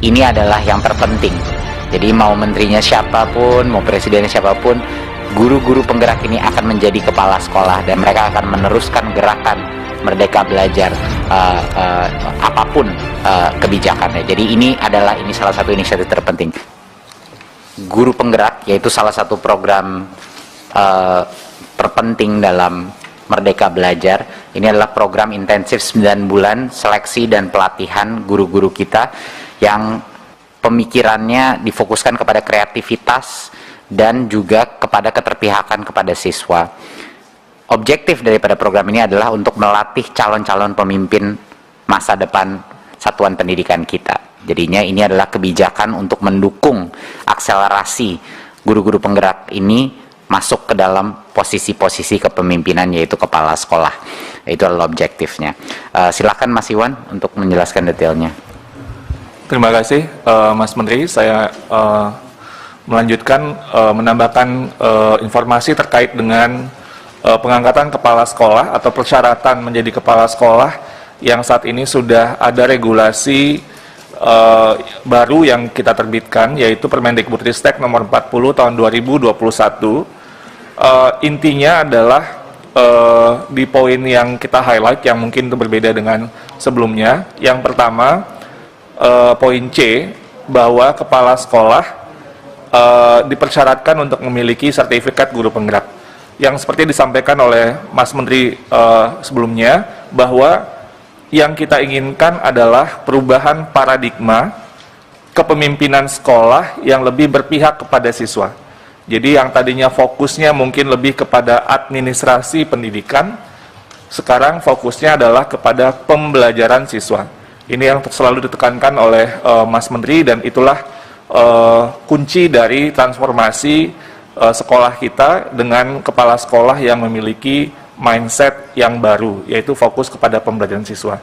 ini adalah yang terpenting. Jadi mau menterinya siapapun, mau presidennya siapapun, guru-guru penggerak ini akan menjadi kepala sekolah dan mereka akan meneruskan gerakan Merdeka Belajar apapun kebijakannya. Jadi ini salah satu inisiatif terpenting. Guru penggerak yaitu salah satu program terpenting dalam Merdeka Belajar. Ini adalah program intensif 9 bulan seleksi dan pelatihan guru-guru kita yang pemikirannya difokuskan kepada kreativitas dan juga kepada keterpihakan kepada siswa. Objektif daripada program ini adalah untuk melatih calon-calon pemimpin masa depan satuan pendidikan kita. Jadinya ini adalah kebijakan untuk mendukung akselerasi guru-guru penggerak ini masuk ke dalam posisi-posisi kepemimpinan, yaitu kepala sekolah. Itu adalah objektifnya. Silakan Mas Iwan untuk menjelaskan detailnya. Terima kasih Mas Menteri. Saya melanjutkan menambahkan informasi terkait dengan pengangkatan kepala sekolah atau persyaratan menjadi kepala sekolah yang saat ini sudah ada regulasi baru yang kita terbitkan, yaitu Permendikbudristek nomor 40 tahun 2021. Intinya adalah di poin yang kita highlight yang mungkin berbeda dengan sebelumnya. Yang pertama, poin C, bahwa kepala sekolah dipersyaratkan untuk memiliki sertifikat guru penggerak. Yang seperti disampaikan oleh Mas Menteri sebelumnya, bahwa yang kita inginkan adalah perubahan paradigma kepemimpinan sekolah yang lebih berpihak kepada siswa. Jadi yang tadinya fokusnya mungkin lebih kepada administrasi pendidikan, sekarang fokusnya adalah kepada pembelajaran siswa. Ini yang selalu ditekankan oleh Mas Menteri, dan itulah kunci dari transformasi sekolah kita dengan kepala sekolah yang memiliki mindset yang baru, yaitu fokus kepada pembelajaran siswa.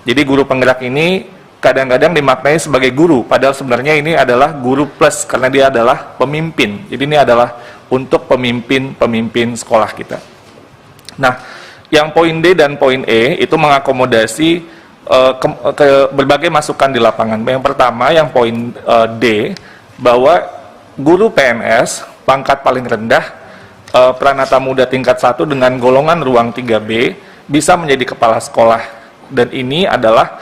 Jadi guru penggerak ini kadang-kadang dimaknai sebagai guru, padahal sebenarnya ini adalah guru plus, karena dia adalah pemimpin. Jadi ini adalah untuk pemimpin sekolah kita. Nah, yang poin D dan poin E itu mengakomodasi ke berbagai masukan di lapangan. Yang pertama, yang poin D, bahwa guru PNS pangkat paling rendah Pranata Muda tingkat 1 dengan golongan ruang 3B bisa menjadi kepala sekolah. Dan ini adalah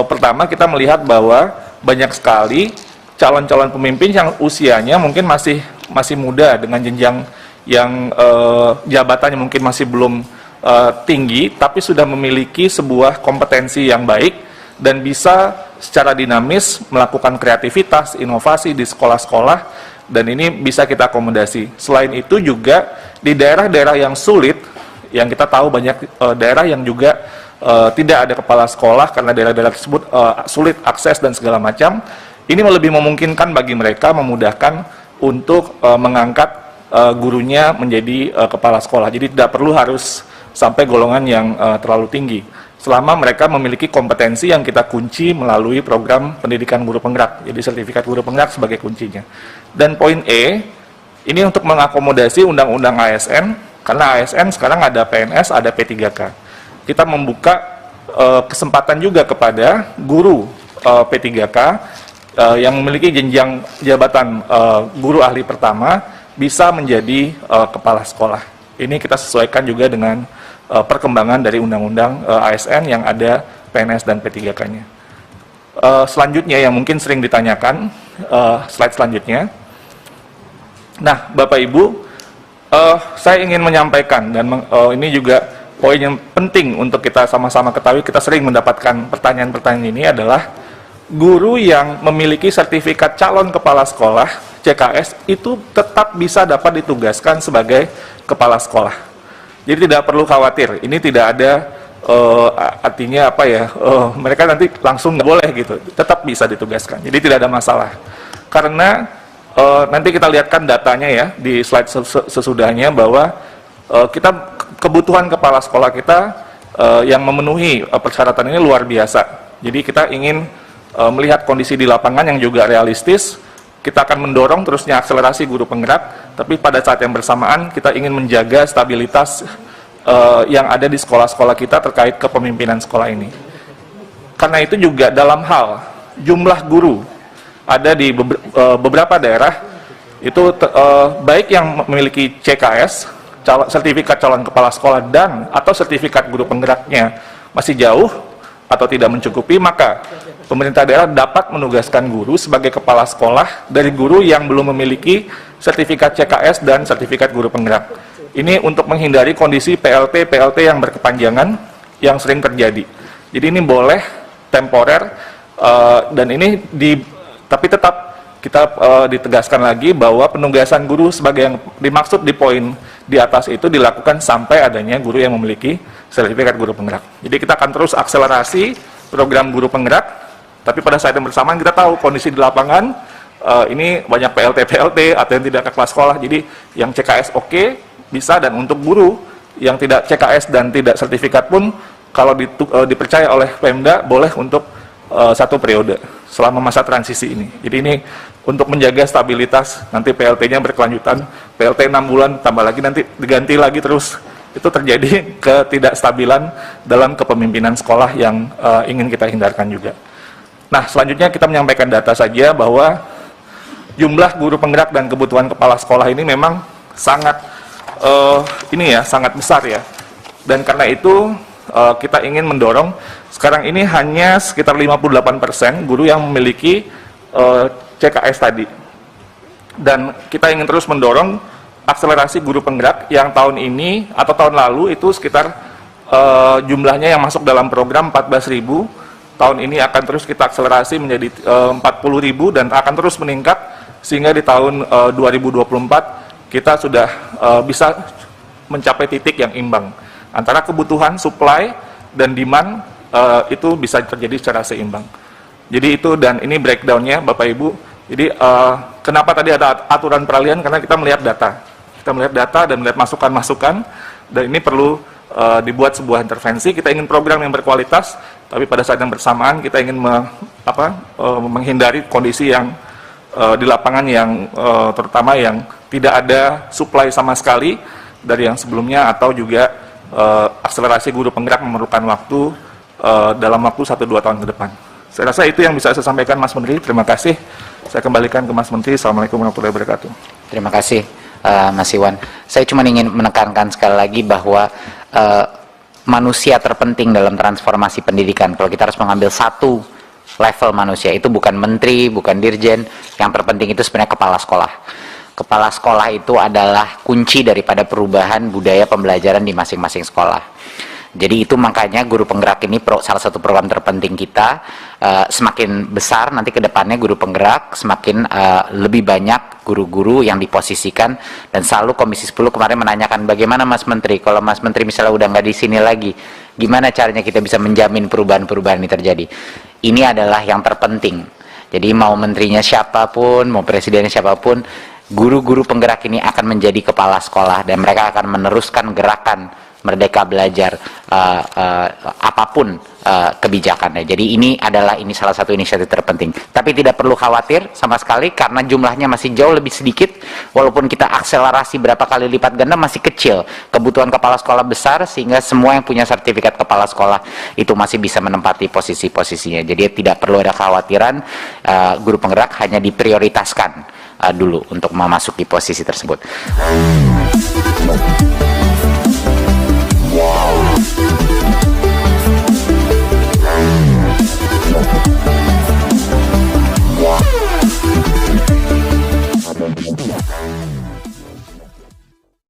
pertama, kita melihat bahwa banyak sekali calon-calon pemimpin yang usianya mungkin masih muda dengan jenjang yang jabatannya mungkin masih belum tinggi, tapi sudah memiliki sebuah kompetensi yang baik dan bisa secara dinamis melakukan kreativitas, inovasi di sekolah-sekolah, dan ini bisa kita akomodasi. Selain itu juga di daerah-daerah yang sulit, yang kita tahu banyak daerah yang juga tidak ada kepala sekolah karena daerah-daerah tersebut sulit akses dan segala macam, ini lebih memungkinkan bagi mereka, memudahkan untuk mengangkat gurunya menjadi kepala sekolah. Jadi tidak perlu harus sampai golongan yang terlalu tinggi, selama mereka memiliki kompetensi yang kita kunci melalui program pendidikan guru penggerak. Jadi sertifikat guru penggerak sebagai kuncinya. Dan poin E, ini untuk mengakomodasi undang-undang ASN, karena ASN sekarang ada PNS, ada P3K. Kita membuka kesempatan juga kepada guru P3K yang memiliki jenjang jabatan guru ahli pertama bisa menjadi kepala sekolah. Ini kita sesuaikan juga dengan perkembangan dari undang-undang ASN yang ada PNS dan P3K-nya. Selanjutnya yang mungkin sering ditanyakan, slide selanjutnya. Nah, Bapak Ibu, saya ingin menyampaikan, dan ini juga poin yang penting untuk kita sama-sama ketahui, kita sering mendapatkan pertanyaan-pertanyaan ini adalah, guru yang memiliki sertifikat calon kepala sekolah, CKS, itu tetap bisa dapat ditugaskan sebagai kepala sekolah. Jadi tidak perlu khawatir, ini tidak ada artinya apa ya, mereka nanti langsung nggak boleh gitu, tetap bisa ditugaskan, jadi tidak ada masalah. Karena nanti kita lihatkan datanya ya di slide sesudahnya, bahwa kita kebutuhan kepala sekolah kita yang memenuhi persyaratan ini luar biasa. Jadi kita ingin melihat kondisi di lapangan yang juga realistis. Kita akan mendorong terusnya akselerasi guru penggerak, tapi pada saat yang bersamaan kita ingin menjaga stabilitas yang ada di sekolah-sekolah kita terkait kepemimpinan sekolah ini. Karena itu juga dalam hal jumlah guru ada di beberapa daerah itu baik yang memiliki CKS, sertifikat calon kepala sekolah, dan atau sertifikat guru penggeraknya masih jauh atau tidak mencukupi, maka pemerintah daerah dapat menugaskan guru sebagai kepala sekolah dari guru yang belum memiliki sertifikat CKS dan sertifikat guru penggerak. Ini untuk menghindari kondisi PLT yang berkepanjangan yang sering terjadi. Jadi ini boleh temporer, dan ini tapi tetap kita ditegaskan lagi bahwa penugasan guru sebagai yang dimaksud di poin di atas itu dilakukan sampai adanya guru yang memiliki sertifikat guru penggerak. Jadi kita akan terus akselerasi program guru penggerak, tapi pada saat yang bersamaan kita tahu kondisi di lapangan ini banyak PLT atau yang tidak ke kelas sekolah. Jadi yang CKS oke, bisa, dan untuk guru yang tidak CKS dan tidak sertifikat pun kalau dipercaya oleh Pemda boleh untuk 1 periode selama masa transisi ini. Jadi ini untuk menjaga stabilitas, nanti PLT-nya berkelanjutan, PLT 6 bulan tambah lagi nanti diganti lagi terus. Itu terjadi ketidakstabilan dalam kepemimpinan sekolah yang ingin kita hindarkan juga. Nah, selanjutnya kita menyampaikan data saja bahwa jumlah guru penggerak dan kebutuhan kepala sekolah ini memang sangat sangat besar ya. Dan karena itu kita ingin mendorong, sekarang ini hanya sekitar 58% guru yang memiliki CKS tadi. Dan kita ingin terus mendorong akselerasi guru penggerak yang tahun ini atau tahun lalu itu sekitar jumlahnya yang masuk dalam program 14.000. Tahun ini akan terus kita akselerasi menjadi 40.000 dan akan terus meningkat sehingga di tahun 2024 kita sudah bisa mencapai titik yang imbang antara kebutuhan supply dan demand, itu bisa terjadi secara seimbang. Jadi itu, dan ini breakdown-nya Bapak Ibu. Jadi kenapa tadi ada aturan peralihan, karena kita melihat data dan melihat masukan-masukan, dan ini perlu dibuat sebuah intervensi. Kita ingin program yang berkualitas, tapi pada saat yang bersamaan kita ingin menghindari kondisi yang di lapangan yang terutama yang tidak ada supply sama sekali dari yang sebelumnya, atau juga akselerasi guru penggerak memerlukan waktu dalam waktu 1-2 tahun ke depan. Saya rasa itu yang bisa saya sampaikan, Mas Menteri. Terima kasih. Saya kembalikan ke Mas Menteri. Assalamualaikum warahmatullahi wabarakatuh. Terima kasih, Mas Iwan. Saya cuma ingin menekankan sekali lagi bahwa manusia terpenting dalam transformasi pendidikan. Kalau kita harus mengambil satu level manusia, itu bukan menteri, bukan dirjen. Yang terpenting itu sebenarnya kepala sekolah. Kepala sekolah itu adalah kunci daripada perubahan budaya pembelajaran di masing-masing sekolah. Jadi itu makanya guru penggerak ini salah satu program terpenting kita. Semakin besar nanti ke depannya guru penggerak, semakin lebih banyak guru-guru yang diposisikan. Dan selalu Komisi 10 kemarin menanyakan, bagaimana Mas Menteri, kalau Mas Menteri misalnya udah nggak di sini lagi, gimana caranya kita bisa menjamin perubahan-perubahan ini terjadi? Ini adalah yang terpenting. Jadi mau menterinya siapapun, mau presidennya siapapun, guru-guru penggerak ini akan menjadi kepala sekolah dan mereka akan meneruskan gerakan Merdeka Belajar apapun kebijakannya. Jadi ini salah satu inisiatif terpenting. Tapi tidak perlu khawatir sama sekali karena jumlahnya masih jauh lebih sedikit. Walaupun kita akselerasi berapa kali lipat ganda masih kecil. Kebutuhan kepala sekolah besar sehingga semua yang punya sertifikat kepala sekolah itu masih bisa menempati posisi-posisinya. Jadi tidak perlu ada kekhawatiran, guru penggerak hanya diprioritaskan dulu untuk memasuki posisi tersebut.